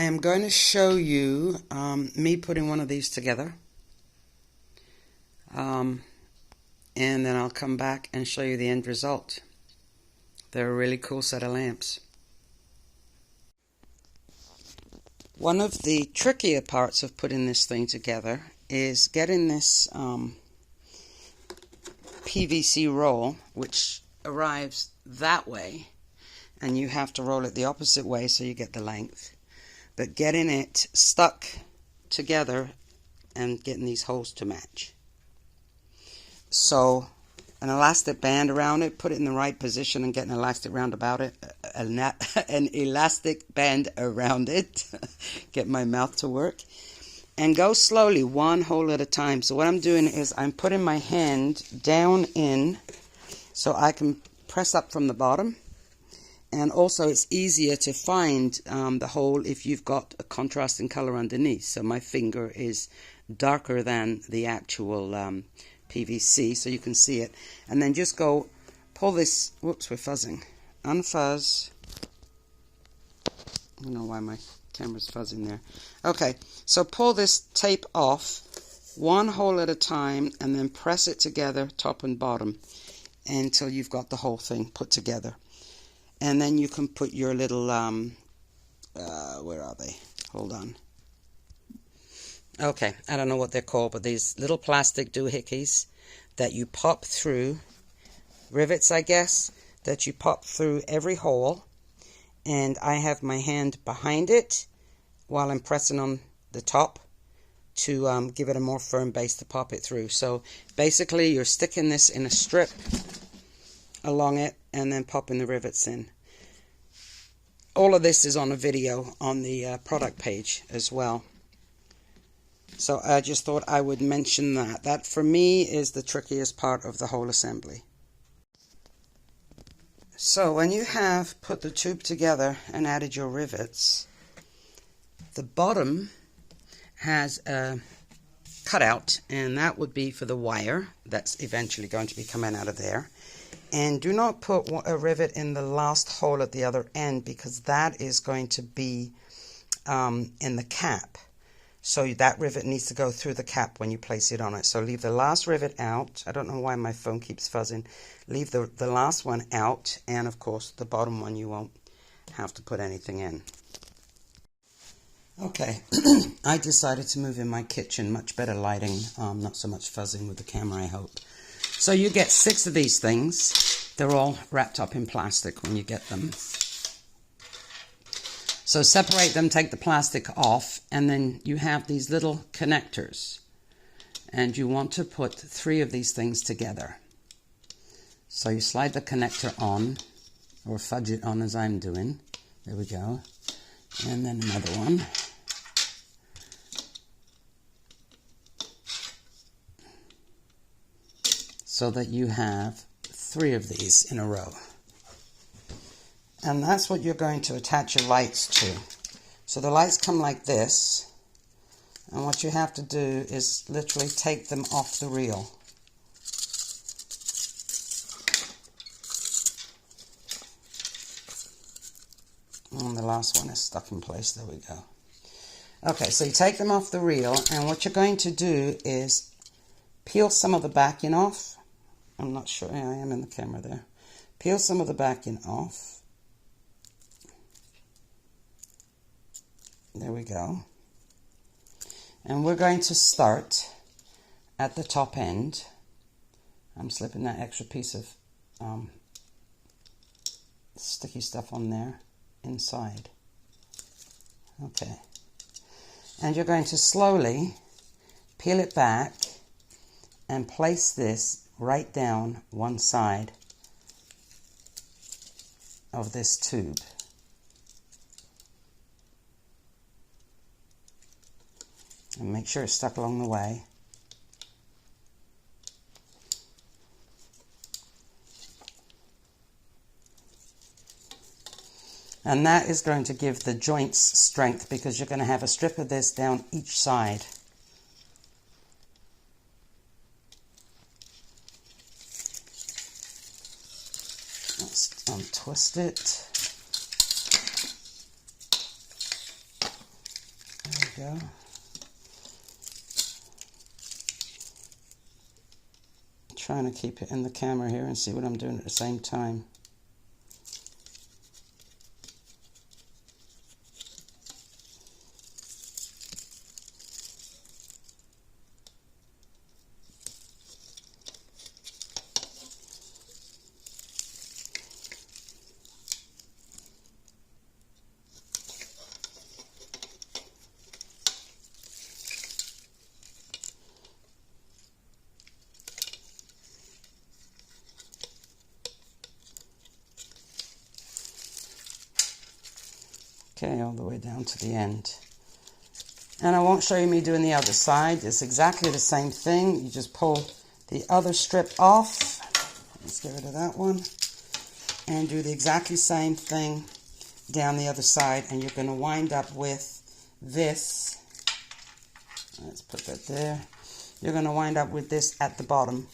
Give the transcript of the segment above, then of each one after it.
I am going to show you me putting one of these together, and then I'll come back and show you the end result. They're a really cool set of lamps. One of the trickier parts of putting this thing together is getting this PVC roll, which arrives that way, and you have to roll it the opposite way so you get the length. But getting it stuck together and getting these holes to match. So an elastic band around it, put it in the right position and get an elastic band around it. Get my mouth to work. And go slowly, one hole at a time. So what I'm doing is I'm putting my hand down in so I can press up from the bottom. And also it's easier to find the hole if you've got a contrasting color underneath. So my finger is darker than the actual PVC, so you can see it. And then just go pull this, whoops, we're fuzzing. Unfuzz. I don't know why my camera's fuzzing there. Okay, so pull this tape off, one hole at a time, and then press it together, top and bottom, until you've got the whole thing put together. And then you can put your little, where are they? Hold on. Okay, I don't know what they're called, but these little plastic doohickeys that you pop through, rivets I guess, that you pop through every hole. And I have my hand behind it while I'm pressing on the top to give it a more firm base to pop it through. So basically you're sticking this in a strip along it and then popping the rivets in. All of this is on a video on the product page as well. So I just thought I would mention that. That for me is the trickiest part of the whole assembly. So when you have put the tube together and added your rivets, the bottom has a cutout, and that would be for the wire that's eventually going to be coming out of there. And do not put a rivet in the last hole at the other end, because that is going to be in the cap. So that rivet needs to go through the cap when you place it on it. So leave the last rivet out. I don't know why my phone keeps fuzzing. Leave the last one out, and of course the bottom one you won't have to put anything in. Okay, I decided to move in my kitchen. Much better lighting, not so much fuzzing with the camera, I hope. So you get 6 of these things. They're all wrapped up in plastic when you get them. So separate them, take the plastic off, and then you have these little connectors. And you want to put 3 of these things together. So you slide the connector on, or fudge it on as I'm doing. There we go. And then another one. So that you have 3 of these in a row. And that's what you're going to attach your lights to. So the lights come like this, and what you have to do is literally take them off the reel. And the last one is stuck in place. There we go. Okay, so you take them off the reel, and what you're going to do is peel some of the backing off. I'm not sure, yeah, I am in the camera there. Peel some of the backing off. There we go. And we're going to start at the top end. I'm slipping that extra piece of sticky stuff on there inside. Okay. And you're going to slowly peel it back and place this right down one side of this tube. And make sure it's stuck along the way. And that is going to give the joints strength, because you're going to have a strip of this down each side. Let's untwist it. go. Trying to keep it in the camera here and see what I'm doing at the same time. Okay, all the way down to the end. And I won't show you me doing the other side. It's exactly the same thing. You just pull the other strip off. Let's get rid of that one. And do the exactly same thing down the other side. And you're going to wind up with this. Let's put that there. You're going to wind up with this at the bottom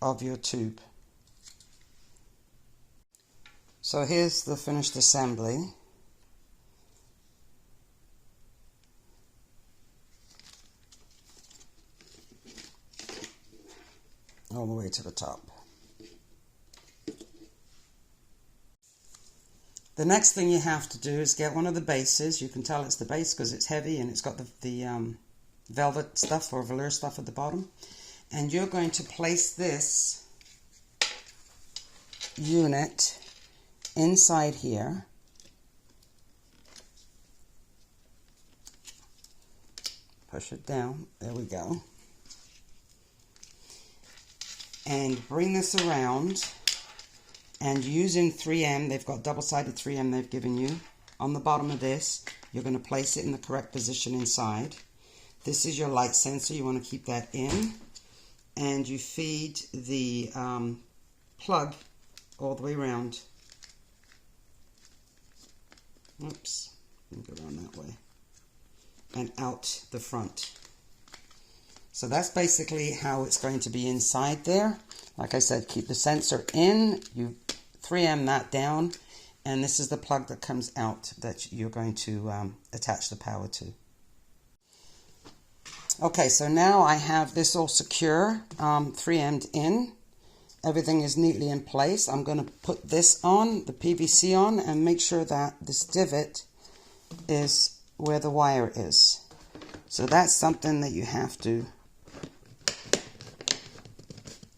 of your tube. So here's the finished assembly. All the way to the top. The next thing you have to do is get one of the bases. You can tell it's the base because it's heavy and it's got the velvet stuff or velour stuff at the bottom. And you're going to place this unit inside here. Push it down. There we go. And bring this around, and using 3M, they've got double-sided 3M they've given you. On the bottom of this, you're going to place it in the correct position inside. This is your light sensor. You want to keep that in. And you feed the plug all the way around. Oops, let me go around that way. And out the front. So that's basically how it's going to be inside there. Like I said, keep the sensor in, you 3M that down, and this is the plug that comes out that you're going to attach the power to. Okay, so now I have this all secure, 3M'd in. Everything is neatly in place. I'm going to put this on, the PVC on, and make sure that this divot is where the wire is. So that's something that you have to,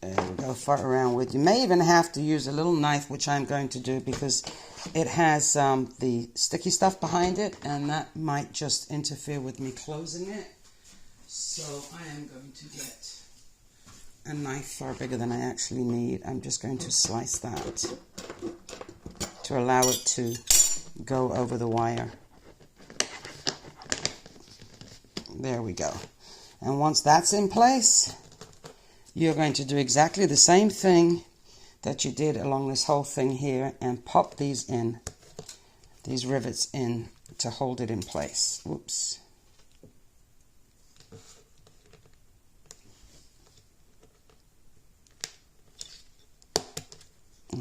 there we go, fart around with. You may even have to use a little knife, which I'm going to do because it has the sticky stuff behind it, and that might just interfere with me closing it. So I am going to get a knife far bigger than I actually need. I'm just going to slice that to allow it to go over the wire. There we go. And once that's in place, you're going to do exactly the same thing that you did along this whole thing here and pop these in, these rivets in to hold it in place. Whoops.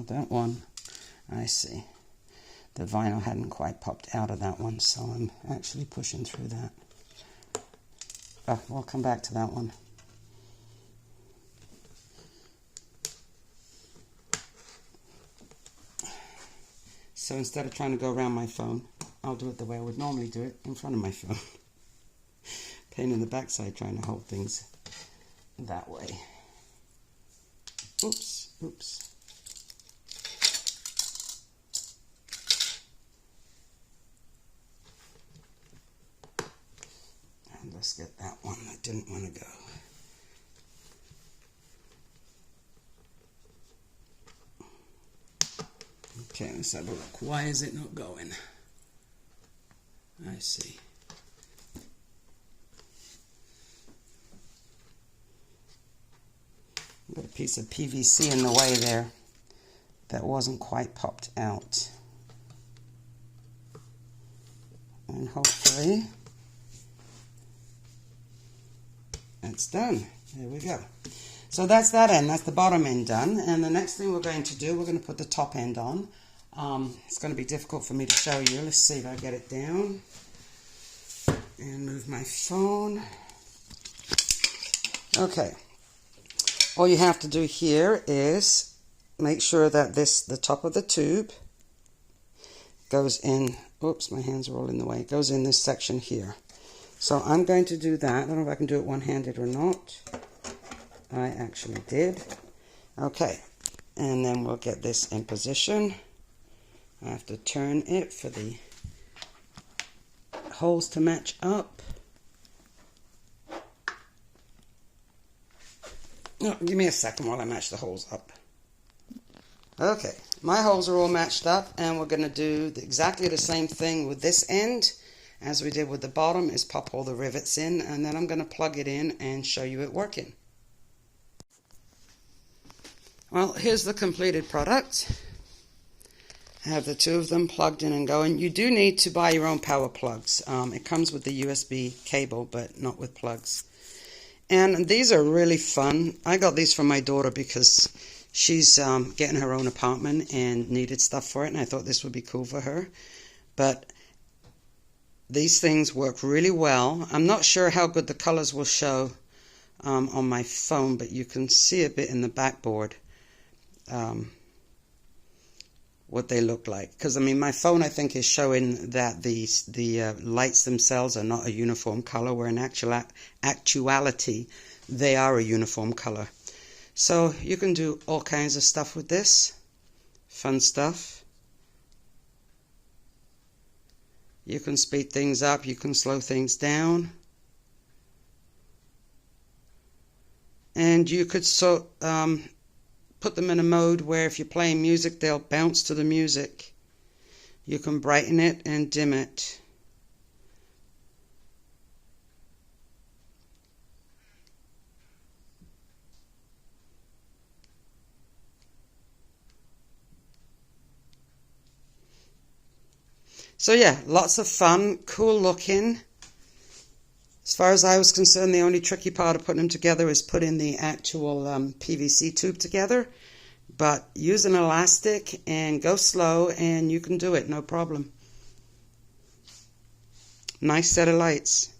That one, I see. The vinyl hadn't quite popped out of that one, so I'm actually pushing through that. Oh, we'll come back to that one. So instead of trying to go around my phone, I'll do it the way I would normally do it, in front of my phone. Pain in the backside trying to hold things that way. Oops, oops. And let's get that one that didn't want to go. Okay, let's have a look. Why is it not going? I see. Got a piece of PVC in the way there that wasn't quite popped out. And hopefully it's done. There we go. So that's that end. That's the bottom end done. And the next thing we're going to do, we're going to put the top end on. It's going to be difficult for me to show you. Let's see if I get it down. And move my phone. Okay. All you have to do here is make sure that the top of the tube goes in. Oops, my hands are all in the way. It goes in this section here. So I'm going to do that. I don't know if I can do it one-handed or not. I actually did. Okay. And then we'll get this in position. I have to turn it for the holes to match up. No, give me a second while I match the holes up. Okay, my holes are all matched up, and we're going to do exactly the same thing with this end as we did with the bottom, is pop all the rivets in, and then I'm going to plug it in and show you it working. Well, here's the completed product. I have the two of them plugged in and going. You do need to buy your own power plugs. It comes with the USB cable, but not with plugs. And these are really fun. I got these from my daughter because she's getting her own apartment and needed stuff for it, and I thought this would be cool for her. But these things work really well. I'm not sure how good the colors will show on my phone, but you can see a bit in the backboard. What they look like, because I mean my phone I think is showing that the lights themselves are not a uniform color, where in actuality they are a uniform color. So you can do all kinds of stuff with this, fun stuff. You can speed things up, you can slow things down, and you could put them in a mode where if you're playing music, they'll bounce to the music. You can brighten it and dim it. So yeah, lots of fun, cool looking. As far as I was concerned, the only tricky part of putting them together is putting the actual PVC tube together. But use an elastic and go slow and you can do it, no problem. Nice set of lights.